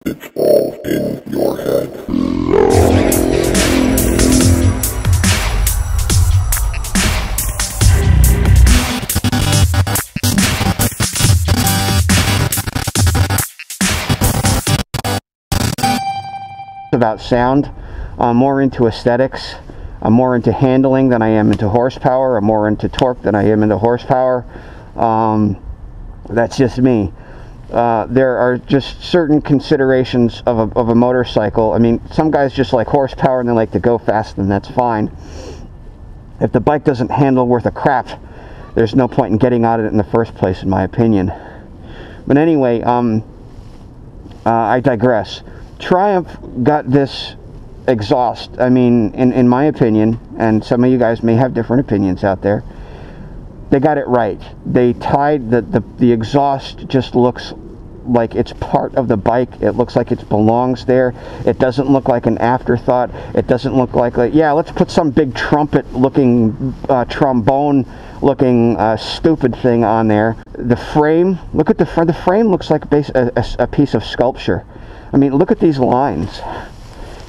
It's all in your head. About sound. I'm more into aesthetics. I'm more into handling than I am into horsepower. I'm more into torque than I am into horsepower. That's just me. There are just certain considerations of a motorcycle. I mean, some guys just like horsepower and they like to go fast, and that's fine. If the bike doesn't handle worth a crap, there's no point in getting out of it in the first place, in my opinion. But anyway, I digress. Triumph got this exhaust. I mean, in my opinion, and some of you guys may have different opinions out there, they got it right. They tied the exhaust, just looks like it's part of the bike. It looks like it belongs there. It doesn't look like an afterthought. It doesn't look like yeah, let's put some big trumpet looking, trombone looking stupid thing on there. The frame, look at the frame. The frame looks like a piece of sculpture. I mean, look at these lines.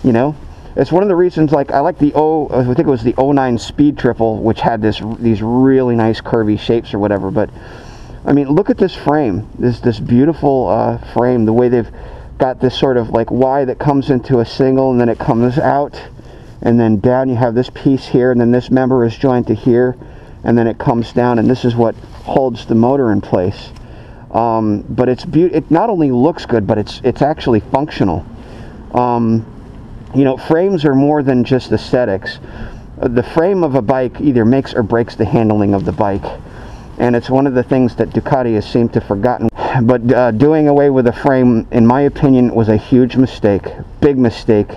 You know, it's one of the reasons, like, I like the I think it was the 09 Speed Triple, which had these really nice curvy shapes or whatever. But I mean, look at this frame, this beautiful frame. The way they've got this sort of like Y that comes into a single, and then it comes out, and then down you have this piece here, and then this member is joined to here, and then it comes down, and this is what holds the motor in place. But it not only looks good, but it's actually functional. You know, frames are more than just aesthetics. The frame of a bike either makes or breaks the handling of the bike, and it's one of the things that Ducati has seemed to have forgotten. But doing away with the frame, in my opinion, was a huge mistake, big mistake.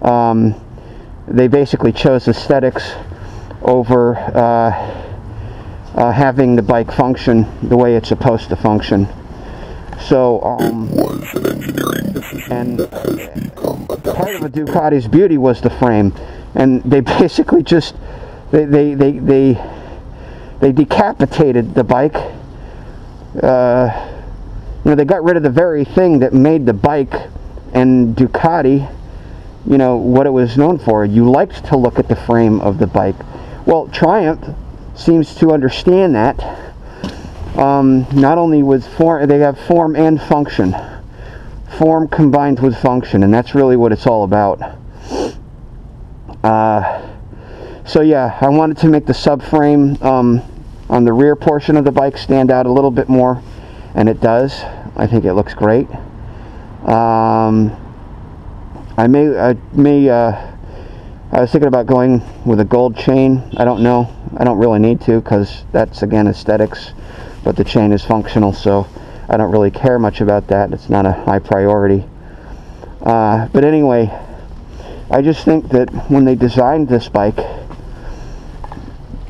They basically chose aesthetics over having the bike function the way it's supposed to function. So it was an engineering decision that has become a deficit. Part of a Ducati's beauty was the frame, and they basically just they decapitated the bike. You know, they got rid of the very thing that made the bike and Ducati, you know, what it was known for. You liked to look at the frame of the bike. Well, Triumph seems to understand that. Not only with form, they have form and function. Form combined with function, and that's really what it's all about. So yeah, I wanted to make the subframe on the rear portion of the bike stand out a little bit more, and it does. I think it looks great. I was thinking about going with a gold chain. I don't know. I don't really need to, because that's, again, aesthetics. But the chain is functional, so I don't really care much about that. It's not a high priority. But anyway, I just think that when they designed this bike,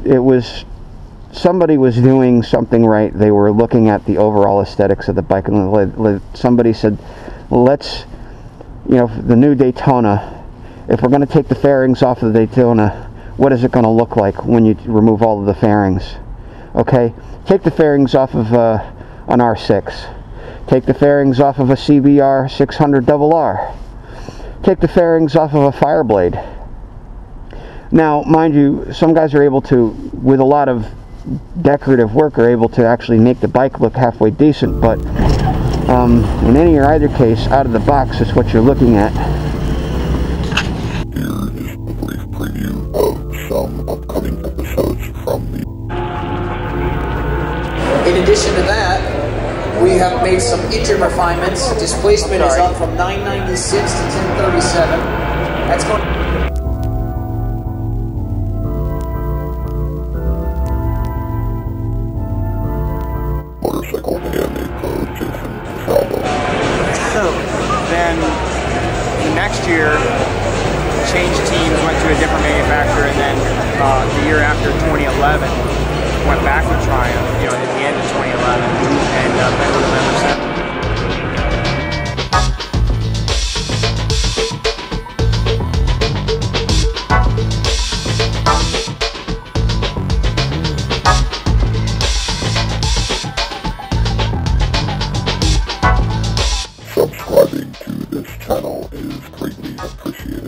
it was, somebody was doing something right. They were looking at the overall aesthetics of the bike, and somebody said, let's, you know, the new Daytona, if we're going to take the fairings off of the Daytona, what is it going to look like when you remove all of the fairings? Okay, take the fairings off of an R6. Take the fairings off of a CBR 600RR. Take the fairings off of a Fireblade. Now, mind you, some guys are able to, with a lot of decorative work, are able to actually make the bike look halfway decent, but in any or either case, out of the box is what you're looking at. Here is a brief preview of some upcoming episodes from the... In addition to that, we have made some engine refinements. Displacement is up from 996 to 1037. That's going. Motorcycle AMA Pro Jason Salvo. Then the next year, changed teams, went to a different manufacturer, and then the year after 2011, went back with Triumph, you know, at the end of 2011, and been with them ever since. Subscribing to this channel is greatly appreciated.